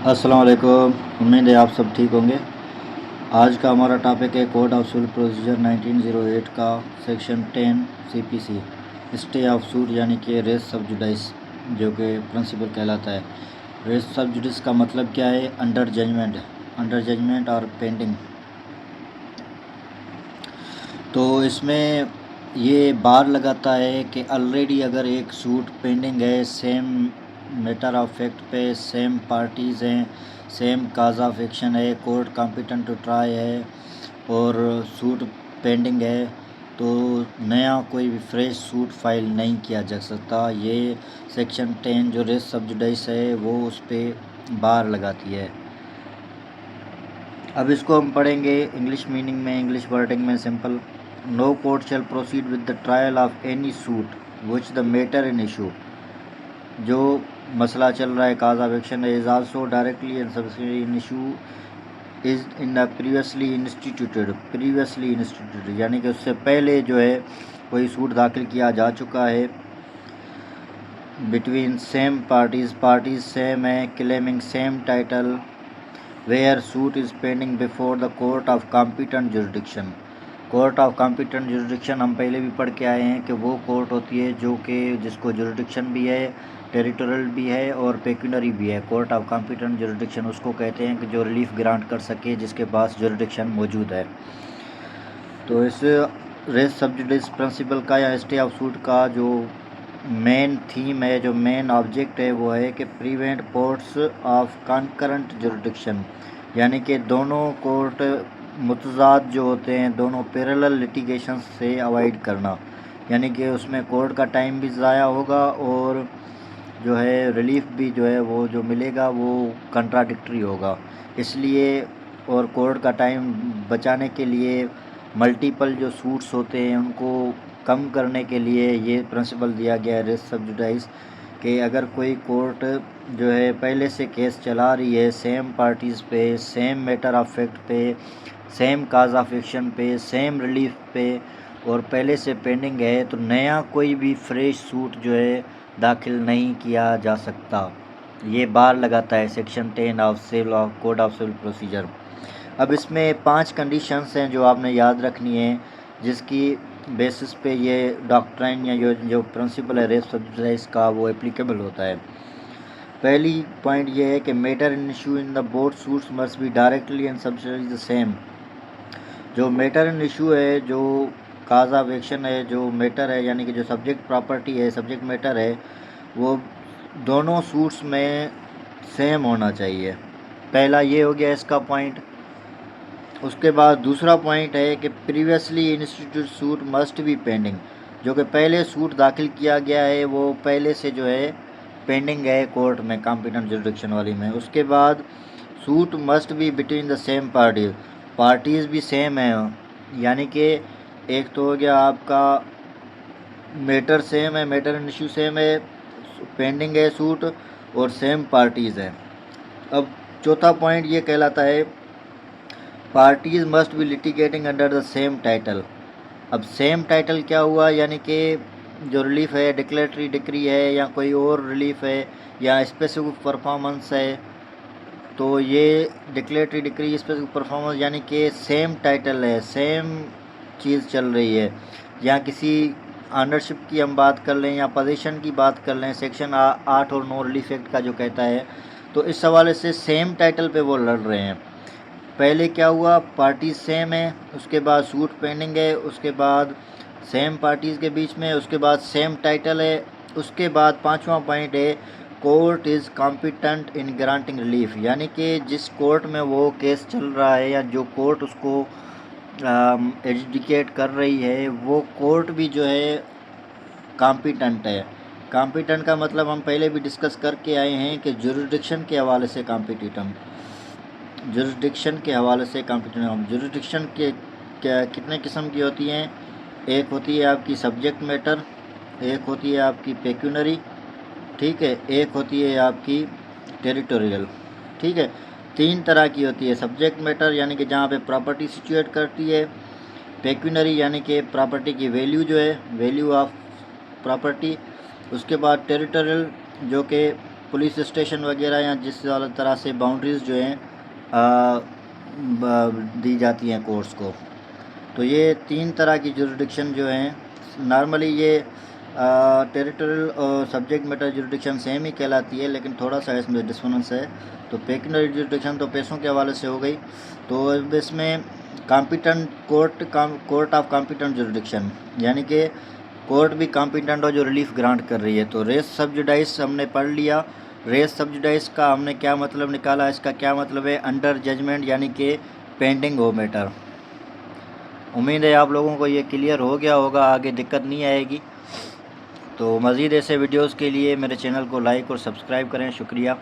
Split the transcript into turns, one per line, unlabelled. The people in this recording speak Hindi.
अस्सलाम वालेकुम। उम्मीद है आप सब ठीक होंगे। आज का हमारा टॉपिक है कोड ऑफ सिविल प्रोसीजर 1908 का section 10 CPC stay of suit यानी कि रेस सब जुडिस जो कि प्रिंसिपल कहलाता है। रेस सब जुडिस का मतलब क्या है? अंडर जजमेंट और पेंडिंग। तो इसमें ये बार लगाता है कि ऑलरेडी अगर एक सूट पेंडिंग है, सेम मैटर ऑफ फैक्ट पे सेम पार्टीज़ हैं, सेम काज ऑफ एक्शन है, कोर्ट कॉम्पिटेंट टू ट्राई है और सूट पेंडिंग है, तो नया कोई भी फ्रेश सूट फाइल नहीं किया जा सकता। ये सेक्शन 10 जो रेस सब जुडिस है वो उस पर बार लगाती है। अब इसको हम पढ़ेंगे इंग्लिश मीनिंग में, इंग्लिश वर्डिंग में। Simple, no court shall proceed with the trial of any suit which the matter in issue, जो मसला चल रहा है, cause of action is also directly and subsequently in issue is in the previously instituted, यानी कि उससे पहले जो है कोई सूट दाखिल किया जा चुका है। बिटवीन सेम पार्टीज सेम है, claiming same title, wear suit is pending before the court of competent jurisdiction. Court of competent jurisdiction हम पहले भी पढ़ के आए हैं कि वो कोर्ट होती है जो कि जिसको जुरिडिक्शन भी है, टेरिटोरियल भी है और पेक्यूनरी भी है। कोर्ट ऑफ कॉम्पिटेंट जुरिडिक्शन उसको कहते हैं कि जो रिलीफ ग्रांट कर सके, जिसके पास जुरिडिक्शन मौजूद है। तो इस रेस सब जुडिस प्रिंसिपल का या स्टे ऑफ सूट का जो मेन थीम है, जो मेन ऑब्जेक्ट है, वो है कि prevent courts of concurrent jurisdiction, यानी कि दोनों कोर्ट मुतजाद जो होते हैं, दोनों पैरेलल लिटिगेशन से अवॉइड करना, यानी कि उसमें कोर्ट का टाइम भी ज़ाया होगा और जो है रिलीफ भी जो है वो जो मिलेगा वो कंट्राडिक्टरी होगा। इसलिए और कोर्ट का टाइम बचाने के लिए मल्टीपल जो सूट्स होते हैं उनको कम करने के लिए ये प्रिंसिपल दिया गया है रेस सब जुडिस कि अगर कोई कोर्ट जो है पहले से केस चला रही है सेम पार्टीज़ पे, सेम मैटर ऑफ फैक्ट पे, सेम काज ऑफ एक्शन पे, सेम रिलीफ पे और पहले से पेंडिंग है, तो नया कोई भी फ्रेश सूट जो है दाखिल नहीं किया जा सकता। ये बार लगाता है section 10 of civil of code of civil procedure. अब इसमें 5 कंडीशंस हैं जो आपने याद रखनी है, जिसकी बेसिस पे ये डॉक्ट्राइन या जो प्रिंसिपल है रेस सब जुडिस का वो एप्लीकेबल होता है। पहली पॉइंट ये है कि matter in issue in the both suits must be directly and subsequently the same. जो मैटर इन इशू है, जो काज ऑफ एक्शन है, जो मैटर है, यानी कि जो सब्जेक्ट प्रॉपर्टी है, सब्जेक्ट मैटर है, वो दोनों सूट्स में सेम होना चाहिए। पहला ये हो गया इसका पॉइंट। उसके बाद दूसरा पॉइंट है कि previously institute suit must be pending, जो कि पहले सूट दाखिल किया गया है वो पहले से जो है पेंडिंग है कोर्ट में, कॉम्पिटेंट जुरिडिक्शन वाली में। उसके बाद suit must be between the same parties भी सेम है, यानी कि एक तो हो गया आपका मैटर सेम है, मैटर एंड इशू सेम है, पेंडिंग है सूट और सेम पार्टीज़ हैं। अब चौथा पॉइंट ये कहलाता है parties must be litigating under the same title. अब सेम टाइटल क्या हुआ, यानी कि जो रिलीफ है डिक्लेरेटरी डिक्री है या कोई और रिलीफ है या स्पेसिफिक परफॉर्मेंस है, तो ये डिक्लेरेटरी डिक्री स्पेसिफिक परफॉर्मेंस यानी कि सेम टाइटल है, सेम चीज़ चल रही है। या किसी ऑनरशिप की हम बात कर लें या पोजीशन की बात कर लें, सेक्शन 8 और 9 रिलीफ एक्ट का जो कहता है, तो इस हवाले से सेम टाइटल पे वो लड़ रहे हैं। पहले क्या हुआ, पार्टीज सेम है, उसके बाद सूट पेंडिंग है, उसके बाद सेम पार्टीज़ के बीच में, उसके बाद सेम टाइटल है, उसके बाद पांचवा पॉइंट है court is competent in granting relief, यानी कि जिस कोर्ट में वो केस चल रहा है या जो कोर्ट उसको एजुडिकेट कर रही है, वो कोर्ट भी जो है कॉम्पिटेंट है। कॉम्पिटेंट का मतलब हम पहले भी डिस्कस करके आए हैं कि जुरिडिक्शन के हवाले से कॉम्पिटेंट, जुरिडिक्शन के हवाले से कॉम्पिटेंट। जुरिडिक्शन के क्या कितने किस्म की होती हैं? एक होती है आपकी सब्जेक्ट मैटर, एक होती है आपकी पेक्यूनरी, ठीक है, एक होती है आपकी टेरिटोरियल, ठीक है। 3 तरह की होती है। सब्जेक्ट मैटर यानी कि जहाँ पे प्रॉपर्टी सिचुएट करती है, पेक्यूनरी यानी कि प्रॉपर्टी की वैल्यू जो है, वैल्यू ऑफ प्रॉपर्टी, उसके बाद टेरिटोरियल जो कि पुलिस स्टेशन वगैरह या जिस तरह से बाउंड्रीज़ जो हैं दी जाती हैं कोर्ट्स को। तो ये 3 तरह की जुरिडिक्शन जो हैं, नॉर्मली ये टेरिटोरियल और सब्जेक्ट मैटर जुरिडिक्शन सेम ही कहलाती है, लेकिन थोड़ा सा इसमें डिफरेंस है। तो पेक्यूनियरी जुरिडिक्शन तो पैसों के हवाले से हो गई। तो अब इसमें competent court of competent jurisdiction, यानी कि कोर्ट भी कॉम्पिटेंट हो जो रिलीफ ग्रांट कर रही है। तो रेस सब्जुडाइस हमने पढ़ लिया। रेस सब्जुडाइस का हमने क्या मतलब निकाला, इसका क्या मतलब है, अंडर जजमेंट यानी कि पेंडिंग हो मैटर। उम्मीद है आप लोगों को ये क्लियर हो गया होगा, आगे दिक्कत नहीं आएगी। तो मज़ीद ऐसे वीडियोस के लिए मेरे चैनल को लाइक और सब्सक्राइब करें। शुक्रिया।